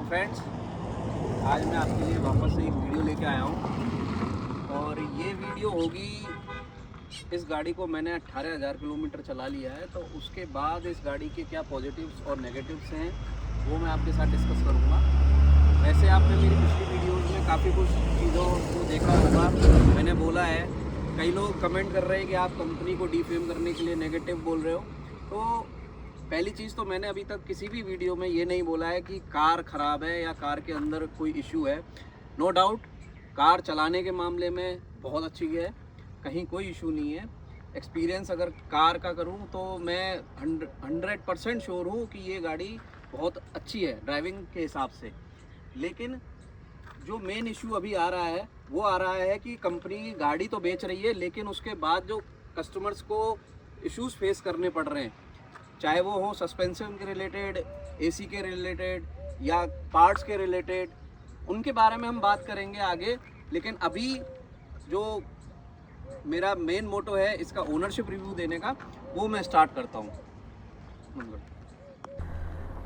Friends, आज मैं आपके लिए वापस से एक वीडियो लेके आया हूँ और ये वीडियो होगी। इस गाड़ी को मैंने 18,000 किलोमीटर चला लिया है, तो उसके बाद इस गाड़ी के क्या पॉजिटिव्स और नेगेटिव्स हैं वो मैं आपके साथ डिस्कस करूँगा। वैसे आपने मेरी पिछली वीडियोज़ में काफ़ी कुछ चीज़ों को देखा होगा। मैंने बोला है, कई लोग कमेंट कर रहे हैं कि आप कंपनी को डिफेम करने के लिए नेगेटिव बोल रहे हो। तो पहली चीज़ तो मैंने अभी तक किसी भी वीडियो में ये नहीं बोला है कि कार ख़राब है या कार के अंदर कोई इशू है। नो डाउट कार चलाने के मामले में बहुत अच्छी है, कहीं कोई इशू नहीं है। एक्सपीरियंस अगर कार का करूं तो मैं 100% श्योर हूं कि ये गाड़ी बहुत अच्छी है ड्राइविंग के हिसाब से। लेकिन जो मेन इशू अभी आ रहा है वो आ रहा है कि कंपनी गाड़ी तो बेच रही है, लेकिन उसके बाद जो कस्टमर्स को इश्यूज़ फेस करने पड़ रहे हैं, चाहे वो हो सस्पेंशन के रिलेटेड, एसी के रिलेटेड या पार्ट्स के रिलेटेड, उनके बारे में हम बात करेंगे आगे। लेकिन अभी जो मेरा मेन मोटो है इसका ओनरशिप रिव्यू देने का, वो मैं स्टार्ट करता हूँ।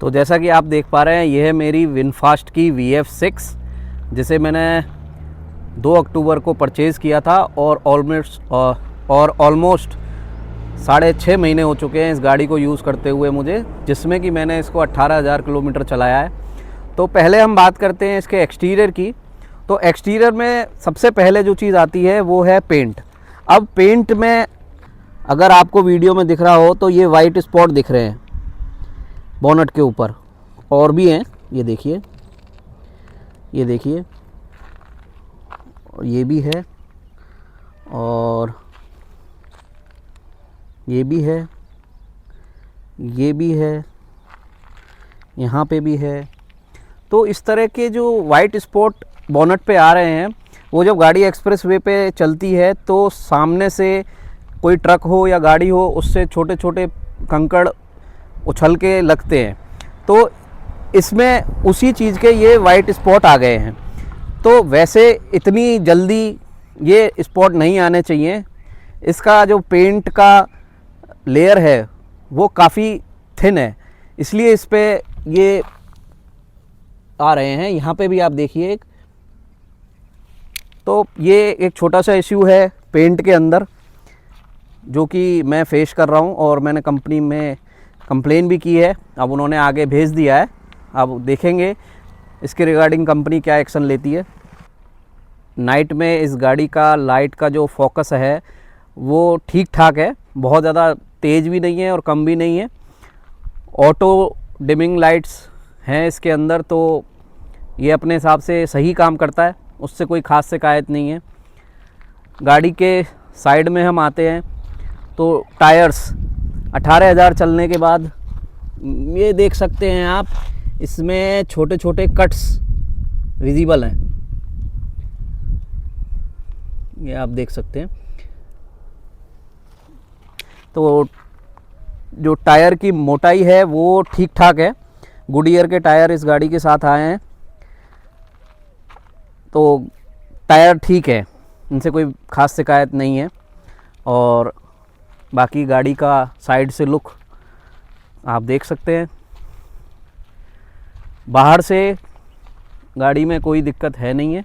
तो जैसा कि आप देख पा रहे हैं, यह है मेरी विनफास्ट की VF6, जिसे मैंने 2 अक्टूबर को परचेज़ किया था और ऑलमोस्ट 6.5 महीने हो चुके हैं इस गाड़ी को यूज़ करते हुए मुझे, जिसमें कि मैंने इसको 18,000 किलोमीटर चलाया है। तो पहले हम बात करते हैं इसके एक्सटीरियर की। तो एक्सटीरियर में सबसे पहले जो चीज़ आती है वो है पेंट। अब पेंट में अगर आपको वीडियो में दिख रहा हो तो ये वाइट स्पॉट दिख रहे हैं बोनट के ऊपर, और भी हैं, ये देखिए, ये देखिए, और ये भी है, और ये भी है, ये भी है, यहाँ पे भी है। तो इस तरह के जो वाइट स्पॉट बोनट पे आ रहे हैं, वो जब गाड़ी एक्सप्रेस वे पे चलती है तो सामने से कोई ट्रक हो या गाड़ी हो, उससे छोटे छोटे कंकड़ उछल के लगते हैं। तो इसमें उसी चीज़ के ये वाइट स्पॉट आ गए हैं। तो वैसे इतनी जल्दी ये स्पॉट नहीं आने चाहिए। इसका जो पेंट का लेयर है वो काफ़ी थिन है, इसलिए इस पे ये आ रहे हैं। यहाँ पे भी आप देखिए, तो ये एक छोटा सा इश्यू है पेंट के अंदर, जो कि मैं फेस कर रहा हूँ और मैंने कंपनी में कंप्लेन भी की है। अब उन्होंने आगे भेज दिया है, अब देखेंगे इसके रिगार्डिंग कंपनी क्या एक्शन लेती है। नाइट में इस गाड़ी का लाइट का जो फोकस है वो ठीक ठाक है, बहुत ज़्यादा तेज़ भी नहीं है और कम भी नहीं है। ऑटो डिमिंग लाइट्स हैं इसके अंदर, तो ये अपने हिसाब से सही काम करता है, उससे कोई ख़ास शिकायत नहीं है। गाड़ी के साइड में हम आते हैं तो टायर्स 18,000 चलने के बाद ये देख सकते हैं आप, इसमें छोटे छोटे कट्स विजिबल हैं, ये आप देख सकते हैं। तो जो टायर की मोटाई है वो ठीक ठाक है। गुडियर के टायर इस गाड़ी के साथ आए हैं, तो टायर ठीक है, इनसे कोई ख़ास शिकायत नहीं है। और बाकी गाड़ी का साइड से लुक आप देख सकते हैं। बाहर से गाड़ी में कोई दिक्कत है नहीं है।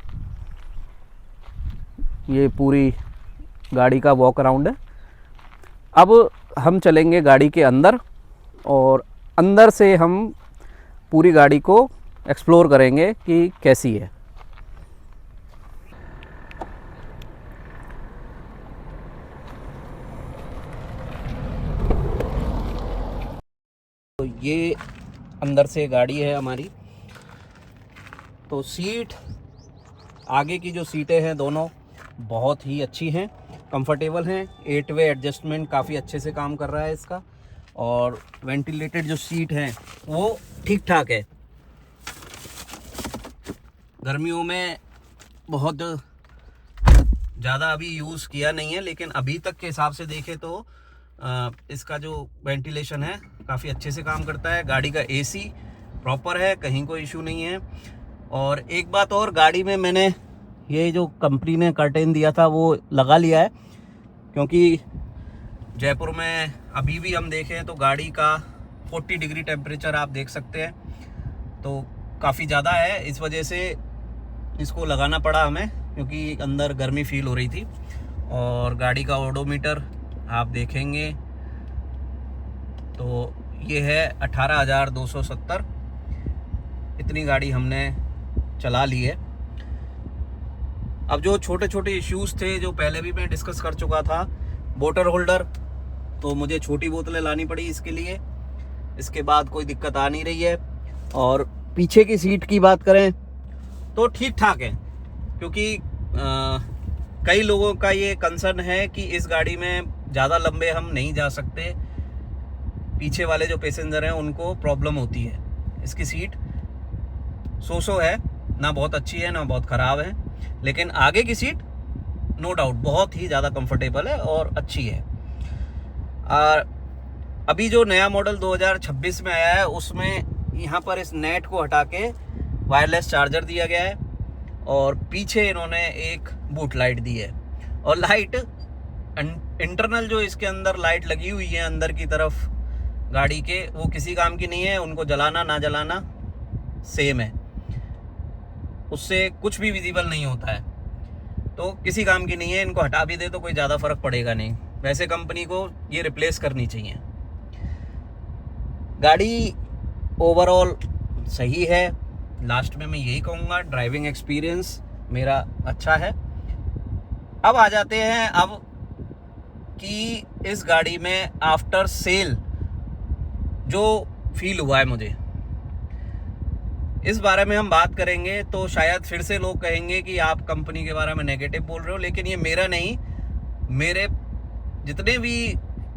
ये पूरी गाड़ी का वॉक अराउंड है। अब हम चलेंगे गाड़ी के अंदर और अंदर से हम पूरी गाड़ी को एक्सप्लोर करेंगे कि कैसी है। तो ये अंदर से गाड़ी है हमारी। तो सीट, आगे की जो सीटें हैं दोनों बहुत ही अच्छी हैं, कंफर्टेबल हैं। 8 वे एडजस्टमेंट काफ़ी अच्छे से काम कर रहा है इसका, और वेंटिलेटेड जो सीट है वो ठीक ठाक है। गर्मियों में बहुत ज़्यादा अभी यूज़ किया नहीं है, लेकिन अभी तक के हिसाब से देखें तो इसका जो वेंटिलेशन है काफ़ी अच्छे से काम करता है। गाड़ी का AC प्रॉपर है, कहीं कोई इशू नहीं है। और एक बात और, गाड़ी में मैंने ये जो कंपनी ने कर्टेन दिया था वो लगा लिया है, क्योंकि जयपुर में अभी भी हम देखें तो गाड़ी का 40 डिग्री टेम्परेचर आप देख सकते हैं। तो काफ़ी ज़्यादा है, इस वजह से इसको लगाना पड़ा हमें, क्योंकि अंदर गर्मी फील हो रही थी। और गाड़ी का ओडोमीटर आप देखेंगे तो ये है 18,270। इतनी गाड़ी हमने चला ली है। अब जो छोटे छोटे इश्यूज़ थे जो पहले भी मैं डिस्कस कर चुका था, वाटर होल्डर, तो मुझे छोटी बोतलें लानी पड़ी इसके लिए। इसके बाद कोई दिक्कत आ नहीं रही है। और पीछे की सीट की बात करें तो ठीक ठाक है, क्योंकि कई लोगों का ये कंसर्न है कि इस गाड़ी में ज़्यादा लंबे हम नहीं जा सकते, पीछे वाले जो पैसेंजर हैं उनको प्रॉब्लम होती है। इसकी सीट सो है, ना बहुत अच्छी है ना बहुत ख़राब है, लेकिन आगे की सीट नो डाउट बहुत ही ज़्यादा कंफर्टेबल है और अच्छी है। और अभी जो नया मॉडल 2026 में आया है उसमें यहाँ पर इस नेट को हटा के वायरलेस चार्जर दिया गया है, और पीछे इन्होंने एक बूट लाइट दी है। और लाइट इंटरनल जो इसके अंदर लाइट लगी हुई है अंदर की तरफ गाड़ी के, वो किसी काम की नहीं है, उनको जलाना ना जलाना सेम है, उससे कुछ भी विजिबल नहीं होता है, तो किसी काम की नहीं है। इनको हटा भी दे तो कोई ज़्यादा फर्क पड़ेगा नहीं। वैसे कंपनी को ये रिप्लेस करनी चाहिए। गाड़ी ओवरऑल सही है, लास्ट में मैं यही कहूँगा, ड्राइविंग एक्सपीरियंस मेरा अच्छा है। अब आ जाते हैं अब कि इस गाड़ी में आफ्टर सेल जो फील हुआ है मुझे, इस बारे में हम बात करेंगे। तो शायद फिर से लोग कहेंगे कि आप कंपनी के बारे में नेगेटिव बोल रहे हो, लेकिन ये मेरा नहीं, मेरे जितने भी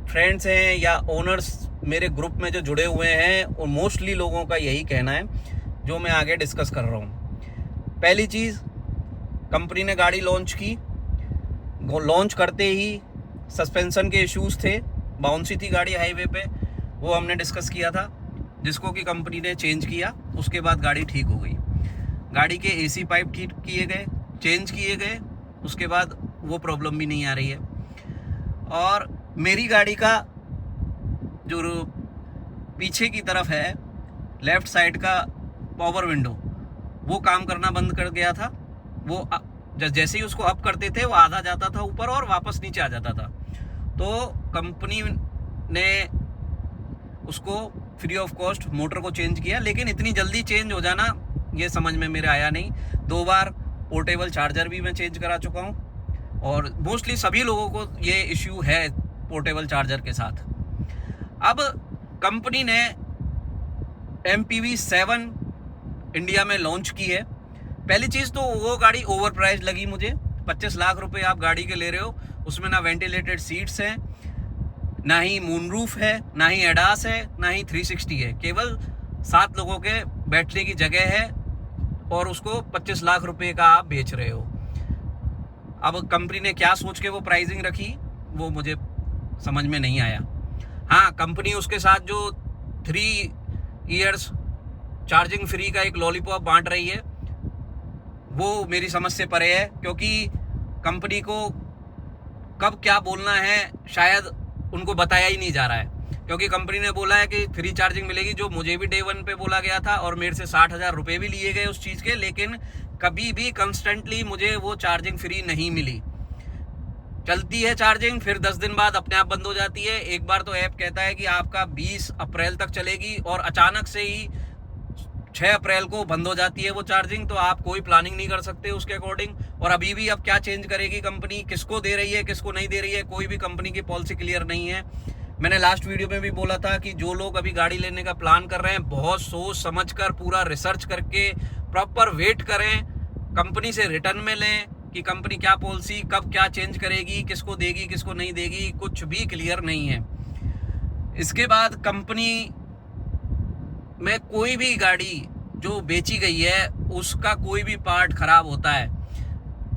फ्रेंड्स हैं या ओनर्स मेरे ग्रुप में जो जुड़े हुए हैं, और मोस्टली लोगों का यही कहना है जो मैं आगे डिस्कस कर रहा हूँ। पहली चीज़, कंपनी ने गाड़ी लॉन्च की, लॉन्च करते ही सस्पेंशन के इश्यूज़ थे, बाउंसी थी गाड़ी हाईवे पे, वो हमने डिस्कस किया था, जिसको कि कंपनी ने चेंज किया। उसके बाद गाड़ी ठीक हो गई। गाड़ी के एसी पाइप ठीक किए गए, चेंज किए गए, उसके बाद वो प्रॉब्लम भी नहीं आ रही है। और मेरी गाड़ी का जो पीछे की तरफ है लेफ़्ट साइड का पावर विंडो, वो काम करना बंद कर गया था। वो जैसे ही उसको अप करते थे वो आधा जाता था ऊपर और वापस नीचे आ जाता था। तो कंपनी ने उसको फ्री ऑफ कॉस्ट मोटर को चेंज किया, लेकिन इतनी जल्दी चेंज हो जाना ये समझ में मेरे आया नहीं। 2 बार पोर्टेबल चार्जर भी मैं चेंज करा चुका हूँ, और मोस्टली सभी लोगों को ये इश्यू है पोर्टेबल चार्जर के साथ। अब कंपनी ने MPV 7 इंडिया में लॉन्च की है। पहली चीज़ तो वो गाड़ी ओवर प्राइस लगी मुझे। 25 लाख रुपए आप गाड़ी के ले रहे हो, उसमें ना वेंटिलेटेड सीट्स हैं, ना ही मूनरूफ है, ना ही एडास है, ना ही 360 है, केवल 7 लोगों के बैठने की जगह है, और उसको 25 लाख रुपए का आप बेच रहे हो। अब कंपनी ने क्या सोच के वो प्राइसिंग रखी वो मुझे समझ में नहीं आया। हाँ, कंपनी उसके साथ जो 3 इयर्स चार्जिंग फ्री का एक लॉलीपॉप बांट रही है, वो मेरी समझ से परे है, क्योंकि कंपनी को कब क्या बोलना है शायद उनको बताया ही नहीं जा रहा है। क्योंकि कंपनी ने बोला है कि फ्री चार्जिंग मिलेगी, जो मुझे भी डे 1 पे बोला गया था, और मेरे से 60,000 रुपये भी लिए गए उस चीज़ के, लेकिन कभी भी कंस्टेंटली मुझे वो चार्जिंग फ्री नहीं मिली। चलती है चार्जिंग, फिर 10 दिन बाद अपने आप बंद हो जाती है। एक बार तो ऐप कहता है कि आपका 20 अप्रैल तक चलेगी, और अचानक से ही 6 अप्रैल को बंद हो जाती है वो चार्जिंग। तो आप कोई प्लानिंग नहीं कर सकते उसके अकॉर्डिंग। और अभी भी अब क्या चेंज करेगी कंपनी, किसको दे रही है किसको नहीं दे रही है, कोई भी कंपनी की पॉलिसी क्लियर नहीं है। मैंने लास्ट वीडियो में भी बोला था कि जो लोग अभी गाड़ी लेने का प्लान कर रहे हैं, बहुत सोच समझ कर, पूरा रिसर्च करके, प्रॉपर वेट करें, कंपनी से रिटर्न में लें कि कंपनी क्या पॉलिसी कब क्या चेंज करेगी, किसको देगी किसको नहीं देगी, कुछ भी क्लियर नहीं है। इसके बाद कंपनी में कोई भी गाड़ी जो बेची गई है उसका कोई भी पार्ट खराब होता है,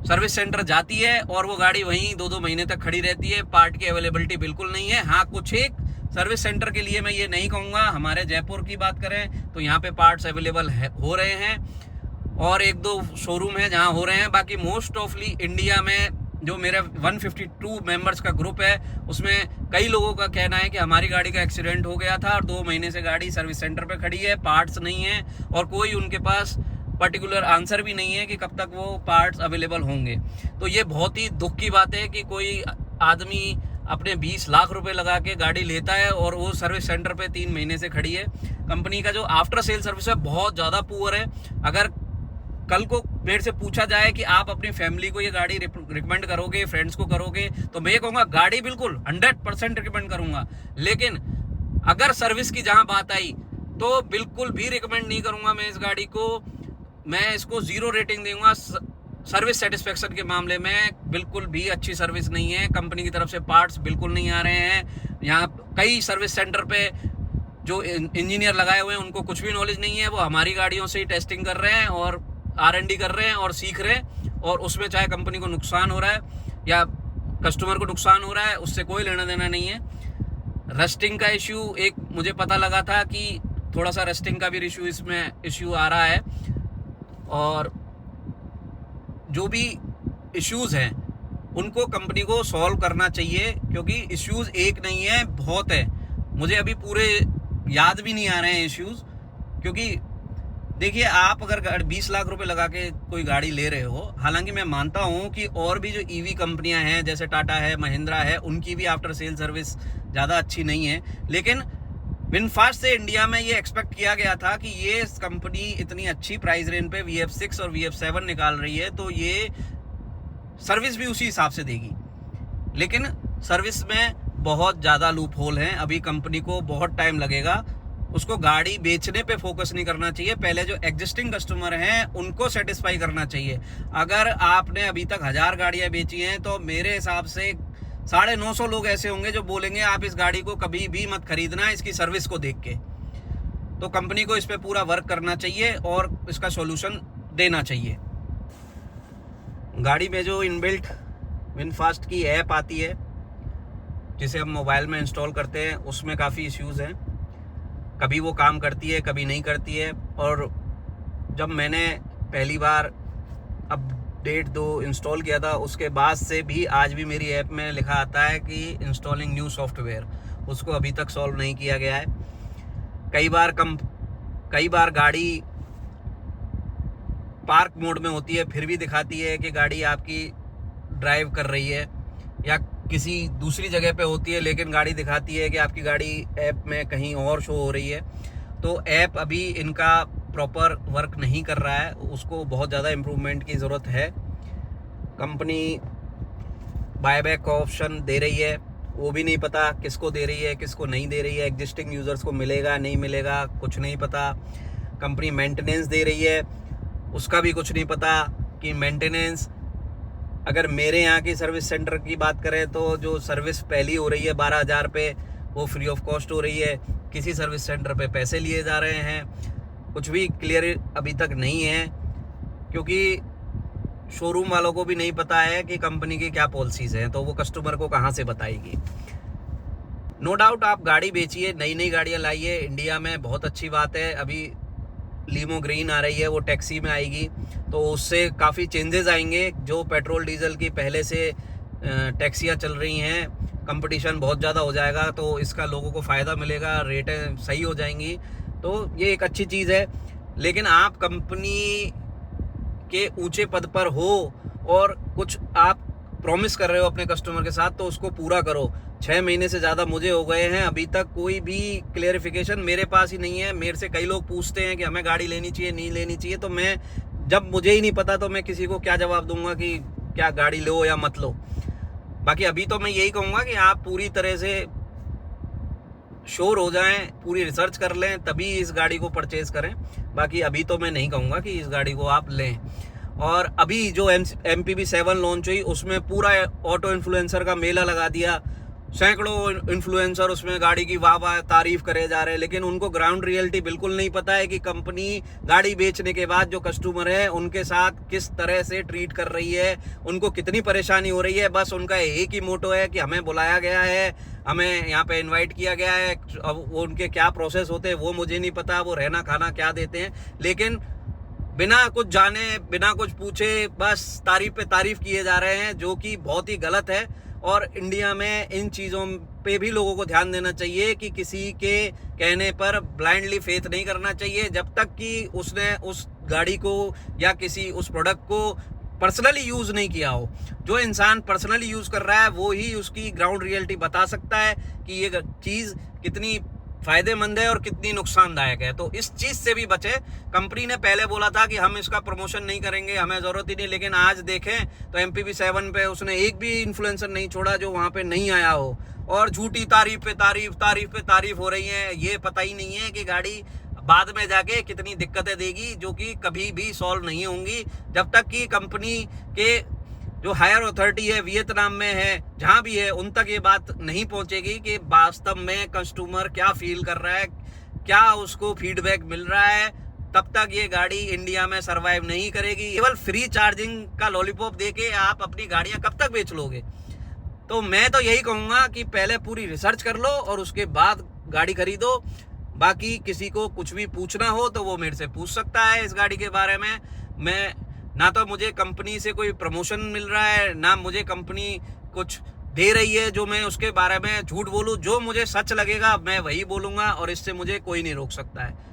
सर्विस सेंटर जाती है और वो गाड़ी वहीं 2-2 महीने तक खड़ी रहती है। पार्ट की अवेलेबिलिटी बिल्कुल नहीं है। हाँ, कुछ एक सर्विस सेंटर के लिए मैं ये नहीं कहूँगा, हमारे जयपुर की बात करें तो यहाँ पे पार्ट्स अवेलेबल हो रहे हैं, और 1-2 शोरूम है जहाँ हो रहे हैं। बाकी मोस्ट ऑफली इंडिया में जो मेरे 152 मेंबर्स का ग्रुप है उसमें कई लोगों का कहना है कि हमारी गाड़ी का एक्सीडेंट हो गया था और 2 महीने से गाड़ी सर्विस सेंटर पे खड़ी है, पार्ट्स नहीं है और कोई उनके पास पर्टिकुलर आंसर भी नहीं है कि कब तक वो पार्ट्स अवेलेबल होंगे। तो ये बहुत ही दुख की बात है कि कोई आदमी अपने 20 लाख रुपए लगा के गाड़ी लेता है और वो सर्विस सेंटर पे 3 महीने से खड़ी है। कंपनी का जो आफ्टर सेल सर्विस है बहुत ज़्यादा पुअर है। अगर कल को मेरे से पूछा जाए कि आप अपनी फैमिली को ये गाड़ी रिकमेंड करोगे, फ्रेंड्स को करोगे, तो मैं ये कहूँगा गाड़ी बिल्कुल 100% रिकमेंड करूँगा। लेकिन अगर सर्विस की जहाँ बात आई तो बिल्कुल भी रिकमेंड नहीं करूँगा मैं इस गाड़ी को। मैं इसको 0 रेटिंग दूंगा। सर्विस सेटिस्फेक्शन के मामले में बिल्कुल भी अच्छी सर्विस नहीं है। कंपनी की तरफ से पार्ट्स बिल्कुल नहीं आ रहे हैं। यहाँ कई सर्विस सेंटर पे जो इंजीनियर लगाए हुए हैं उनको कुछ भी नॉलेज नहीं है, वो हमारी गाड़ियों से ही टेस्टिंग कर रहे हैं और R&D कर रहे हैं और सीख रहे हैं, और उसमें चाहे कंपनी को नुकसान हो रहा है या कस्टमर को नुकसान हो रहा है उससे कोई लेना देना नहीं है। रस्टिंग का इश्यू एक मुझे पता लगा था कि थोड़ा सा रस्टिंग का भी इसमें इश्यू आ रहा है, और जो भी इश्यूज़ हैं उनको कंपनी को सॉल्व करना चाहिए, क्योंकि इश्यूज़ एक नहीं है, बहुत है। मुझे अभी पूरे याद भी नहीं आ रहे हैं इश्यूज़, क्योंकि देखिए आप अगर 20 लाख रुपए लगा के कोई गाड़ी ले रहे हो, हालांकि मैं मानता हूं कि और भी जो ईवी कंपनियां हैं जैसे टाटा है, महिंद्रा है, उनकी भी आफ्टर सेल सर्विस ज़्यादा अच्छी नहीं है, लेकिन विनफास्ट से इंडिया में ये एक्सपेक्ट किया गया था कि ये कंपनी इतनी अच्छी प्राइस रेंज पे VF6 और VF7 निकाल रही है तो ये सर्विस भी उसी हिसाब से देगी। लेकिन सर्विस में बहुत ज़्यादा लूप होल हैं। अभी कंपनी को बहुत टाइम लगेगा। उसको गाड़ी बेचने पे फोकस नहीं करना चाहिए, पहले जो एग्जिस्टिंग कस्टमर हैं उनको सेटिस्फाई करना चाहिए। अगर आपने अभी तक 1000 गाड़ियाँ बेची हैं तो मेरे हिसाब से 950 लोग ऐसे होंगे जो बोलेंगे आप इस गाड़ी को कभी भी मत खरीदना इसकी सर्विस को देख के। तो कंपनी को इस पे पूरा वर्क करना चाहिए और इसका सॉल्यूशन देना चाहिए। गाड़ी में जो इनबिल्ट विनफास्ट की ऐप आती है जिसे हम मोबाइल में इंस्टॉल करते हैं उसमें काफ़ी इश्यूज़ हैं। कभी वो काम करती है, कभी नहीं करती है। और जब मैंने पहली बार अपडेट 2 इंस्टॉल किया था उसके बाद से भी आज भी मेरी ऐप में लिखा आता है कि इंस्टॉलिंग न्यू सॉफ्टवेयर, उसको अभी तक सॉल्व नहीं किया गया है। कई बार गाड़ी पार्क मोड में होती है फिर भी दिखाती है कि गाड़ी आपकी ड्राइव कर रही है, या किसी दूसरी जगह पे होती है लेकिन गाड़ी दिखाती है कि आपकी गाड़ी ऐप में कहीं और शो हो रही है। तो ऐप अभी इनका प्रॉपर वर्क नहीं कर रहा है, उसको बहुत ज़्यादा इम्प्रूवमेंट की ज़रूरत है। कंपनी बायबैक का ऑप्शन दे रही है, वो भी नहीं पता किसको दे रही है किसको नहीं दे रही है। एग्जिस्टिंग यूज़र्स को मिलेगा नहीं मिलेगा कुछ नहीं पता। कंपनी मेंटेनेंस दे रही है, उसका भी कुछ नहीं पता कि मेंटेनेंस, अगर मेरे यहाँ की सर्विस सेंटर की बात करें तो जो सर्विस पहली हो रही है 12,000 पे वो फ्री ऑफ कॉस्ट हो रही है। किसी सर्विस सेंटर पे पैसे लिए जा रहे हैं, कुछ भी क्लियर अभी तक नहीं है, क्योंकि शोरूम वालों को भी नहीं पता है कि कंपनी की क्या पॉलिसीज़ हैं, तो वो कस्टमर को कहाँ से बताएगी। नो डाउट आप गाड़ी बेचिए, नई नई गाड़ियाँ लाइए, इंडिया में बहुत अच्छी बात है। अभी लीमो ग्रीन आ रही है, वो टैक्सी में आएगी तो उससे काफ़ी चेंजेस आएंगे। जो पेट्रोल डीजल की पहले से टैक्सियाँ चल रही हैं, कंपटीशन बहुत ज़्यादा हो जाएगा तो इसका लोगों को फ़ायदा मिलेगा, रेटें सही हो जाएंगी, तो ये एक अच्छी चीज़ है। लेकिन आप कंपनी के ऊंचे पद पर हो और कुछ आप प्रॉमिस कर रहे हो अपने कस्टमर के साथ तो उसको पूरा करो। 6 महीने से ज़्यादा मुझे हो गए हैं, अभी तक कोई भी क्लेरिफिकेशन मेरे पास ही नहीं है। मेरे से कई लोग पूछते हैं कि हमें गाड़ी लेनी चाहिए नहीं लेनी चाहिए, तो मैं जब मुझे ही नहीं पता तो मैं किसी को क्या जवाब दूंगा कि क्या गाड़ी लो या मत लो। बाकी अभी तो मैं यही कहूँगा कि आप पूरी तरह से श्योर हो जाएं, पूरी रिसर्च कर लें, तभी इस गाड़ी को परचेज करें। बाकी अभी तो मैं नहीं कहूँगा कि इस गाड़ी को आप लें। और अभी जो MPV7 लॉन्च हुई उसमें पूरा ऑटो इन्फ्लुएंसर का मेला लगा दिया, सैकड़ों इन्फ्लुएंसर उसमें गाड़ी की वाह वाह तारीफ करे जा रहे हैं, लेकिन उनको ग्राउंड रियलिटी बिल्कुल नहीं पता है कि कंपनी गाड़ी बेचने के बाद जो कस्टमर है उनके साथ किस तरह से ट्रीट कर रही है, उनको कितनी परेशानी हो रही है। बस उनका एक ही मोटो है कि हमें बुलाया गया है, हमें यहाँ पे इनवाइट किया गया है। अब वो उनके क्या प्रोसेस होते हैं वो मुझे नहीं पता, वो रहना खाना क्या देते हैं, लेकिन बिना कुछ जाने बिना कुछ पूछे बस तारीफ पे तारीफ किए जा रहे हैं, जो कि बहुत ही गलत है। और इंडिया में इन चीज़ों पे भी लोगों को ध्यान देना चाहिए कि किसी के कहने पर ब्लाइंडली फेथ नहीं करना चाहिए, जब तक कि उसने उस गाड़ी को या किसी उस प्रोडक्ट को पर्सनली यूज़ नहीं किया हो। जो इंसान पर्सनली यूज़ कर रहा है वो ही उसकी ग्राउंड रियलिटी बता सकता है कि ये चीज़ कितनी फ़ायदेमंद है और कितनी नुकसानदायक है। तो इस चीज़ से भी बचे। कंपनी ने पहले बोला था कि हम इसका प्रमोशन नहीं करेंगे, हमें ज़रूरत ही नहीं, लेकिन आज देखें तो MPV7 पे उसने एक भी इन्फ्लुएंसर नहीं छोड़ा जो वहाँ पे नहीं आया हो, और झूठी तारीफ पे तारीफ हो रही है। ये पता ही नहीं है कि गाड़ी बाद में जाके कितनी दिक्कतें देगी, जो कि कभी भी सॉल्व नहीं होंगी जब तक कि कंपनी के जो हायर अथॉरिटी है वियतनाम में है, जहाँ भी है, उन तक ये बात नहीं पहुँचेगी कि वास्तव में कस्टमर क्या फील कर रहा है, क्या उसको फीडबैक मिल रहा है, तब तक ये गाड़ी इंडिया में सरवाइव नहीं करेगी। केवल फ्री चार्जिंग का लॉलीपॉप देके आप अपनी गाड़ियाँ कब तक बेच लोगे? तो मैं तो यही कहूँगा कि पहले पूरी रिसर्च कर लो और उसके बाद गाड़ी खरीदो। बाकी किसी को कुछ भी पूछना हो तो वो मेरे से पूछ सकता है इस गाड़ी के बारे में। मैं ना तो मुझे कंपनी से कोई प्रमोशन मिल रहा है, ना मुझे कंपनी कुछ दे रही है जो मैं उसके बारे में झूठ बोलूं। जो मुझे सच लगेगा मैं वही बोलूँगा और इससे मुझे कोई नहीं रोक सकता है।